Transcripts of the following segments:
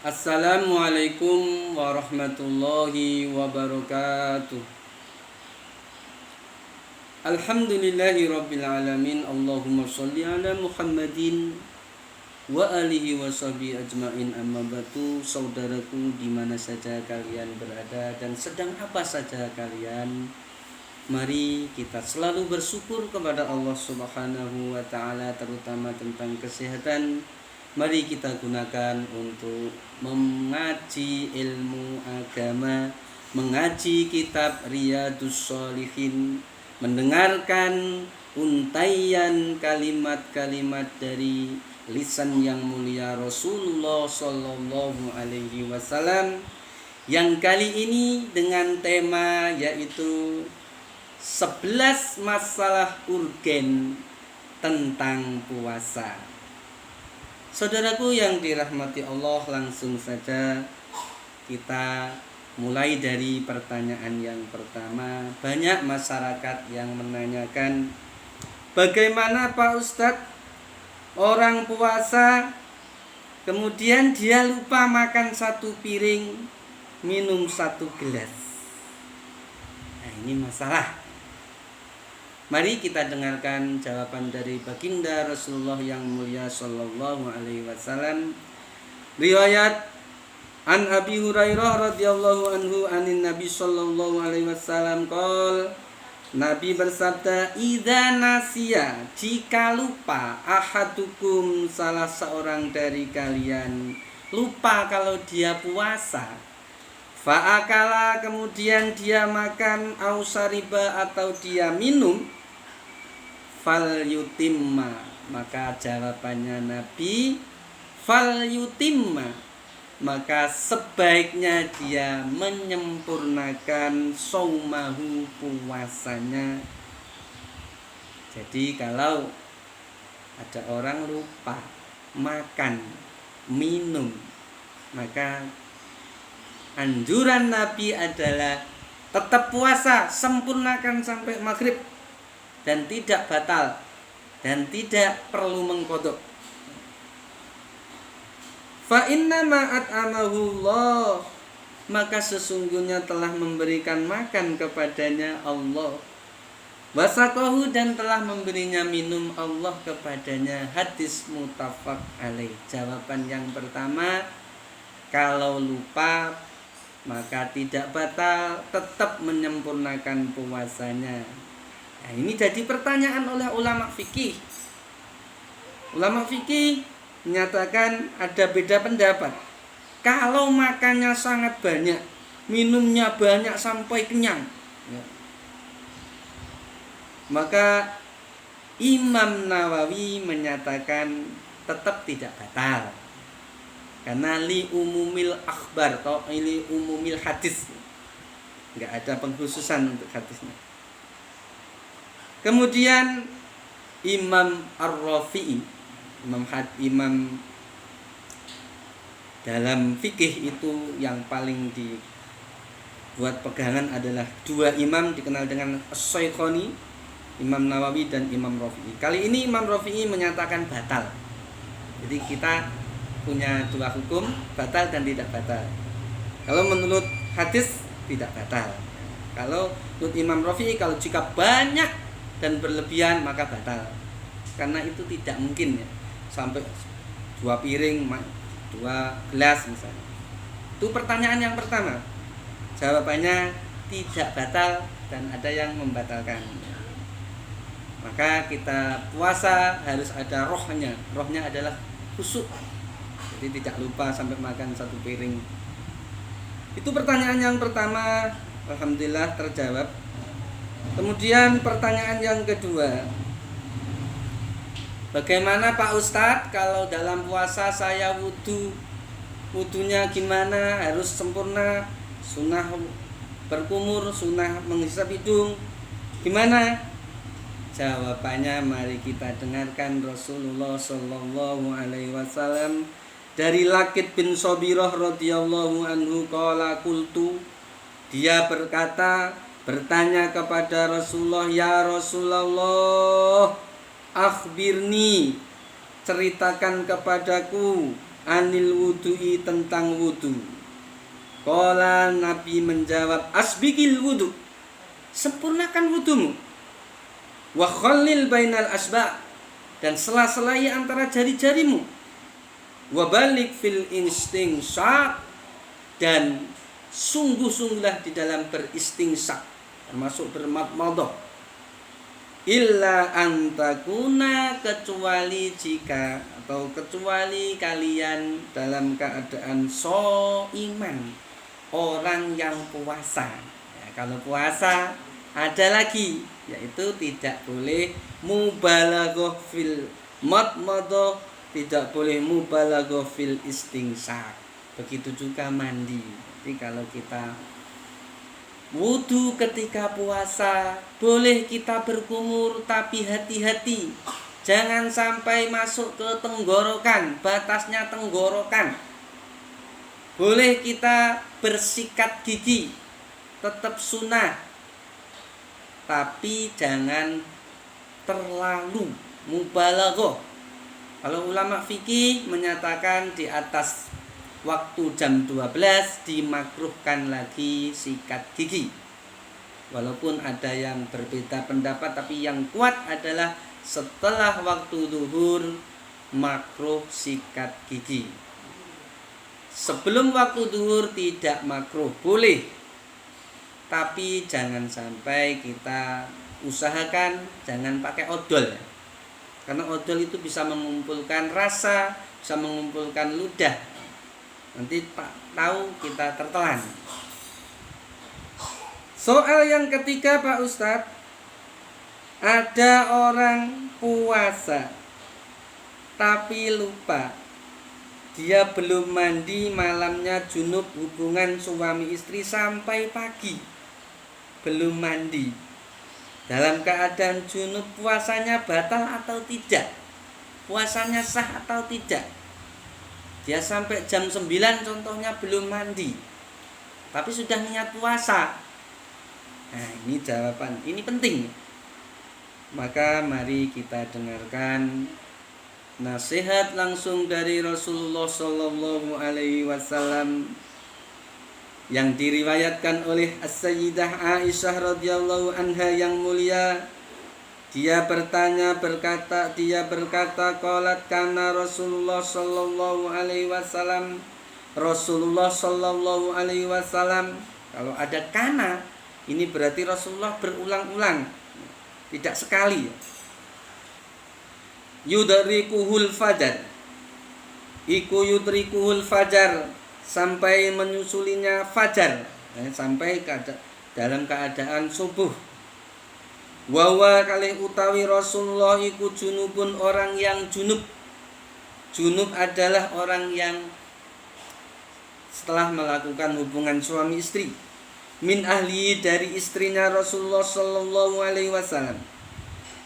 Assalamualaikum warahmatullahi wabarakatuh. Alhamdulillahi rabbil alamin. Allahumma sholli ala Muhammadin wa alihi wa sahbihi ajmain. Amma batu, saudaraku dimana saja kalian berada dan sedang apa saja kalian, mari kita selalu bersyukur kepada Allah Subhanahu wa ta'ala, terutama tentang kesehatan. Mari kita gunakan untuk mengaji ilmu agama, mengaji kitab Riyadhus Shalihin, mendengarkan untaian kalimat-kalimat dari lisan yang mulia Rasulullah Sallallahu Alaihi Wasallam, yang kali ini dengan tema yaitu 11 masalah urgen tentang puasa. Saudaraku yang dirahmati Allah, langsung saja kita mulai dari pertanyaan yang pertama. Banyak masyarakat yang menanyakan, bagaimana Pak Ustadz, orang puasa kemudian dia lupa makan satu piring, minum satu gelas. Nah, ini masalah. Mari kita dengarkan jawaban dari baginda Rasulullah yang mulia Sallallahu Alaihi Wasallam. Riwayat An Abi Hurairah radhiyallahu anhu anin Nabi Sallallahu Alaihi Wasallam qol, Nabi bersabda, idza nasiya, jika lupa, ahadukum, salah seorang dari kalian lupa kalau dia puasa, fa'akala, kemudian dia makan, au sariba, atau dia minum, fal yutimma, maka jawabannya Nabi, fal yutimma, maka sebaiknya dia menyempurnakan saumahu, puasanya. Jadi kalau ada orang lupa makan, minum, maka anjuran Nabi adalah tetap puasa, sempurnakan sampai maghrib, dan tidak batal, dan tidak perlu mengqadha. Fa inna ma at'amahu Allah, maka sesungguhnya telah memberikan makan kepadanya Allah, wasaqahu, dan telah memberinya minum Allah kepadanya. Hadis muttafaq alaih. Jawaban yang pertama, kalau lupa maka tidak batal, tetap menyempurnakan puasanya. Nah, ini jadi pertanyaan oleh ulama fikih. Ulama fikih menyatakan ada beda pendapat. Kalau makannya sangat banyak, minumnya banyak sampai kenyang, ya, maka Imam Nawawi menyatakan tetap tidak batal, karena li umumil akhbar atau li umumil hadis, nggak ada pengkhususan untuk hadisnya. Kemudian Imam Ar-Rafi'i, Imam dalam fikih itu yang paling dibuat pegangan adalah dua imam dikenal dengan As-Shaykhani, Imam Nawawi dan Imam Rafi'i. Kali ini Imam Rafi'i menyatakan batal. Jadi kita punya dua hukum, batal dan tidak batal. Kalau menurut hadis tidak batal. Kalau menurut Imam Rafi'i, kalau jika banyak dan berlebihan maka batal, karena itu tidak mungkin ya, sampai 2 piring, 2 gelas misalnya. Itu pertanyaan yang pertama. Jawabannya tidak batal dan ada yang membatalkan. Maka kita puasa harus ada rohnya. Rohnya adalah khusyuk. Jadi tidak lupa sampai makan 1 piring. Itu pertanyaan yang pertama. Alhamdulillah terjawab. Kemudian pertanyaan yang kedua, bagaimana Pak Ustadz kalau dalam puasa saya wudunya gimana? Harus sempurna, sunnah berkumur, sunnah menghisap hidung, gimana? Jawabannya mari kita dengarkan Rasulullah Sallallahu Alaihi Wasallam dari Lakid bin Sobirah radhiyallahu anhu qala qultu, dia berkata, bertanya kepada Rasulullah, ya Rasulullah, akhbirni, ceritakan kepadaku, anil wudu'i tentang wudu. Qala Nabi menjawab, asbikil wudu, sempurnakan wudumu. Wa khallil bainal asba', dan sela-selai antara jari-jarimu. Wa balik fil istinshaq, dan sungguh-sungguhlah di dalam beristinshaq, termasuk bermadmadah. Illa antakuna, kecuali jika atau kecuali kalian dalam keadaan iman, orang yang puasa. Ya, kalau puasa ada lagi, yaitu tidak boleh mubalaghah fil madmadah, tidak boleh mubalaghah fil istinshaq. Begitu juga mandi. Jadi kalau kita wudu ketika puasa, boleh kita berkumur, tapi hati-hati, jangan sampai masuk ke tenggorokan, batasnya tenggorokan. Boleh kita bersikat gigi, tetap sunnah, tapi jangan terlalu mubalaghah. Kalau ulama fikih menyatakan di atas waktu jam 12 dimakruhkan lagi sikat gigi. Walaupun ada yang berbeda pendapat, tapi yang kuat adalah setelah waktu zuhur makruh sikat gigi. Sebelum waktu zuhur tidak makruh, boleh. Tapi jangan sampai kita usahakan jangan pakai odol. Karena odol itu bisa mengumpulkan rasa, bisa mengumpulkan ludah. Nanti tahu kita tertelan. Soal yang ketiga Pak Ustadz, ada orang puasa tapi lupa, dia belum mandi, malamnya junub, hubungan suami istri sampai pagi belum mandi. Dalam keadaan junub, puasanya batal atau tidak? Puasanya sah atau tidak? Dia sampai jam 9 contohnya belum mandi, tapi sudah niat puasa. Nah, ini jawaban, ini penting. Maka mari kita dengarkan nasihat langsung dari Rasulullah Shallallahu Alaihi Wasallam yang diriwayatkan oleh As-Sayyidah Aisyah radhiyallahu anha yang mulia. Dia berkata, qalat kana Rasulullah sallallahu alaihi wasallam. Rasulullah sallallahu alaihi wasallam, kalau ada kana, ini berarti Rasulullah berulang-ulang, tidak sekali. Yudrikuhul fajar, yudrikuhul fajar, sampai menyusulinya fajar, sampai dalam keadaan subuh. Wawa kali utawi Rasulullah iku junubun, orang yang junub. Junub adalah orang yang setelah melakukan hubungan suami istri. Min ahli, dari istrinya Rasulullah sallallahu alaihi wasallam.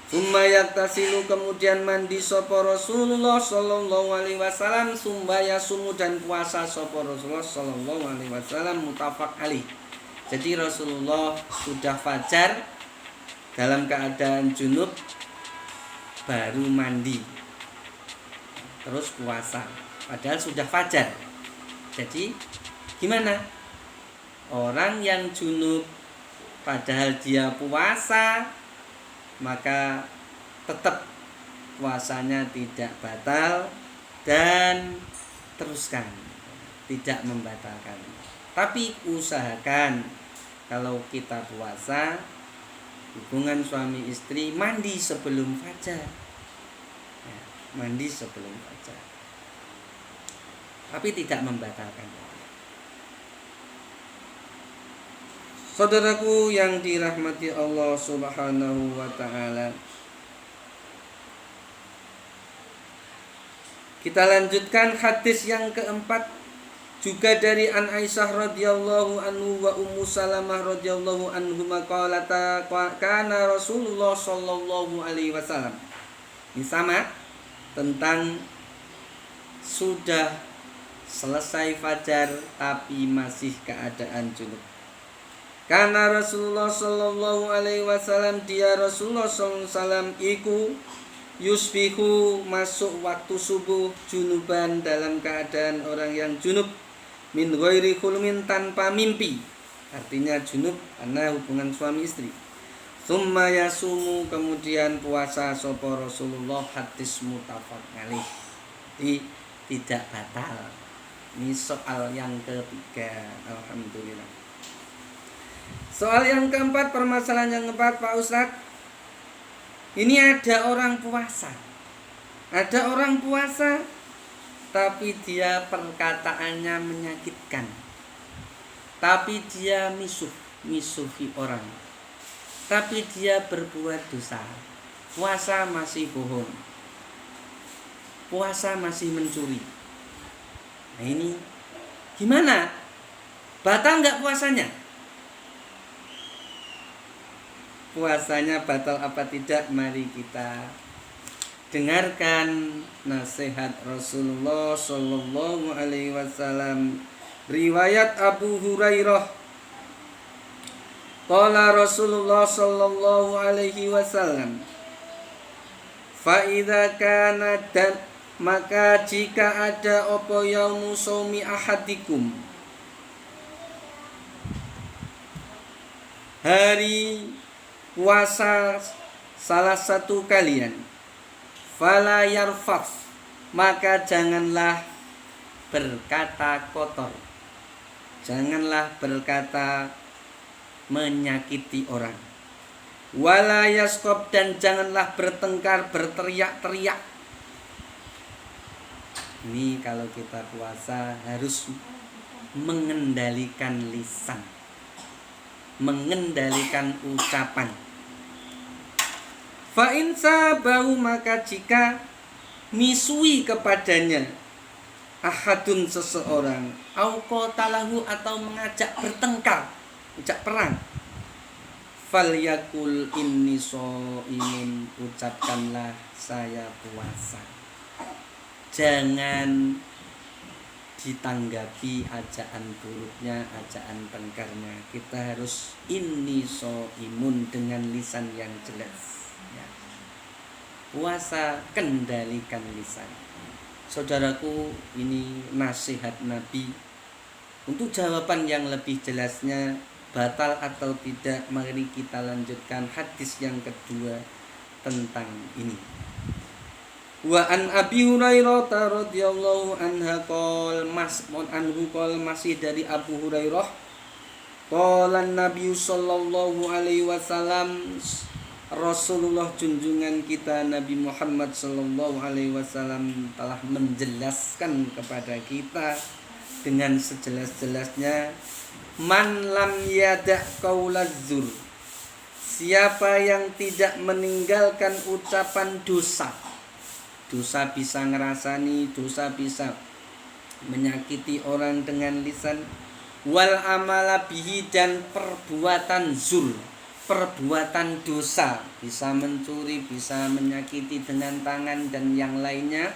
Summa yaktasilu, kemudian mandi sapa Rasulullah sallallahu alaihi wasallam. Summa yasumu, dan puasa sapa Rasulullah sallallahu alaihi wasallam. Muttafaq alaih. Jadi Rasulullah sudah fajar dalam keadaan junub, baru mandi, terus puasa, padahal sudah fajar. Jadi gimana? Orang yang junub padahal dia puasa, maka tetap puasanya tidak batal dan teruskan, tidak membatalkan. Tapi usahakan kalau kita puasa, hubungan suami istri, mandi sebelum fajar. Ya, mandi sebelum fajar. Tapi tidak membatalkan. Saudaraku yang dirahmati Allah Subhanahu wa taala, kita lanjutkan hadis yang keempat, juga dari An Aisyah radhiyallahu anhu wa Ummu Salamah radhiyallahu anhuma qalata kana Rasulullah sallallahu alaihi wasallam. Ini sama tentang sudah selesai fajar tapi masih keadaan junub. Kana Rasulullah sallallahu alaihi wasallam, dia Rasulullah sallallahu alaihi wasallam iku Yusbihu masuk waktu subuh junuban dalam keadaan orang yang junub, min ghairi khulmin tanpa mimpi. Artinya junub karena hubungan suami istri. Tsumma yasumu kemudian puasa sapa Rasulullah, hadis muttafaq alaih. Tidak batal. Ini soal yang ketiga. Alhamdulillah. Soal yang keempat, permasalahan yang keempat Pak Ustadz. Ini ada orang puasa. Ada orang puasa tapi dia perkataannya menyakitkan. Tapi dia misuhi orang. Tapi dia berbuat dosa. Puasa masih bohong. Puasa masih mencuri. Nah ini gimana? Batal nggak puasanya? Puasanya batal apa tidak? Mari kita dengarkan nasihat Rasulullah Shallallahu Alaihi Wasallam. Riwayat Abu Hurairah. Qala Rasulullah Shallallahu Alaihi Wasallam. Fa idza kana dan maka jika ada apa yaumu shaumi ahadikum, hari puasa salah satu kalian, fala yarfaf, maka janganlah berkata kotor, janganlah berkata menyakiti orang, wala yaskob, dan janganlah bertengkar, berteriak-teriak. Ini kalau kita puasa harus mengendalikan lisan, mengendalikan ucapan. Fa in sabahu, maka jika misui kepadanya ahadun seseorang, au qatalahu, atau mengajak bertengkar, ajak perang, falyakul inni shaimun, ucapkanlah saya puasa. Jangan ditanggapi ajaan buruknya, ajaan tengkarnya. Kita harus inni shaimun dengan lisan yang jelas. Ya. Puasa, kendalikan lisan. Saudaraku, ini nasihat Nabi. Untuk jawaban yang lebih jelasnya, batal atau tidak, mari kita lanjutkan hadis yang kedua tentang ini. Wa an Abi Hurairah radhiyallahu anhu qol, masih dari Abu Hurairah, qala Nabi sallallahu alaihi wasallam, Rasulullah junjungan kita Nabi Muhammad sallallahu alaihi wasallam telah menjelaskan kepada kita dengan sejelas-jelasnya, man lam yada' qaulaz zur, siapa yang tidak meninggalkan ucapan dosa. Dosa bisa ngerasani, dosa bisa menyakiti orang dengan lisan, wal amala bihi, dan perbuatan zur, perbuatan dosa, bisa mencuri, bisa menyakiti dengan tangan dan yang lainnya.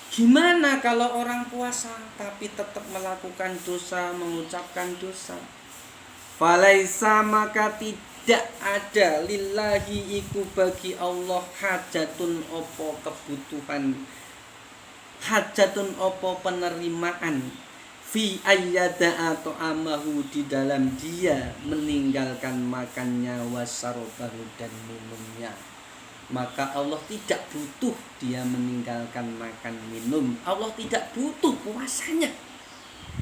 Gimana kalau orang puasa tapi tetap melakukan dosa, mengucapkan dosa? Falaisa, maka tidak ada lillahi iku bagi Allah hajatun opo kebutuhan, hajatun opo penerimaan, fi ayyada atau amahu, di dalam dia meninggalkan makannya, wasarobahu, dan minumnya. Maka Allah tidak butuh dia meninggalkan makan minum. Allah tidak butuh puasanya.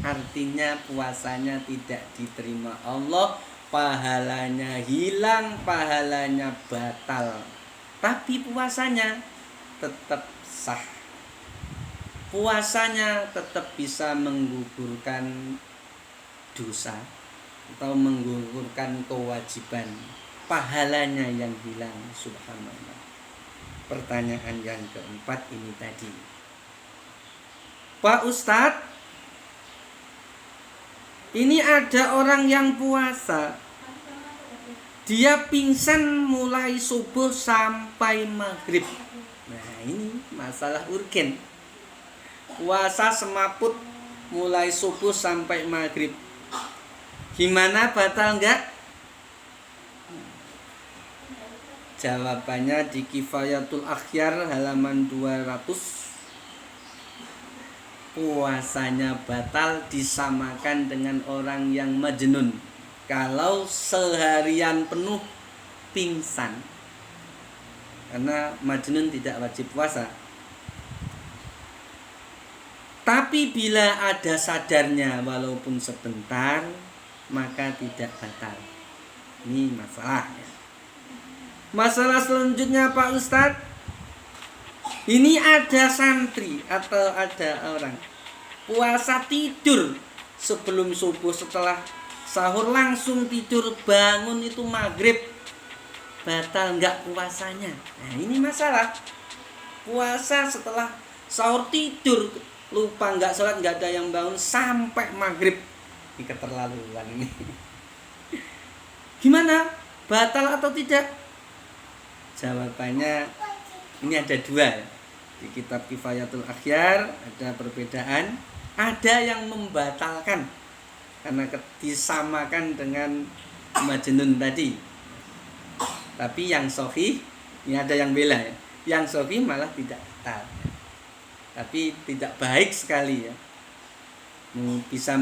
Artinya puasanya tidak diterima Allah, pahalanya hilang, pahalanya batal. Tapi puasanya tetap sah. Puasanya tetap bisa menggugurkan dosa atau menggugurkan kewajiban. Pahalanya yang hilang, subhanallah. Pertanyaan yang keempat ini tadi, Pak Ustadz, ini ada orang yang puasa, dia pingsan mulai subuh sampai maghrib. Nah ini masalah urgen. Puasa semaput mulai subuh sampai maghrib, gimana, batal enggak? Jawabannya di Kifayatul Akhyar halaman 200. Puasanya batal disamakan dengan orang yang majnun kalau seharian penuh pingsan. Karena majnun tidak wajib puasa. Tapi bila ada sadarnya walaupun sebentar, maka tidak batal. Ini masalah ya. Masalah selanjutnya Pak Ustadz, ini ada santri atau ada orang puasa tidur sebelum subuh, setelah sahur langsung tidur, bangun itu maghrib, batal nggak puasanya? Nah ini masalah. Puasa setelah sahur tidur, lupa nggak sholat, nggak ada yang bangun sampai maghrib, ini keterlaluan ini. Gimana? Batal atau tidak? Jawabannya ini ada dua ya. Di kitab Kifayatul Akhyar ada perbedaan. Ada yang membatalkan karena disamakan dengan majnun tadi. Tapi yang sahih, ini ada yang bela ya. Yang sahih malah tidak batal. Tapi tidak baik sekali ya. Bisa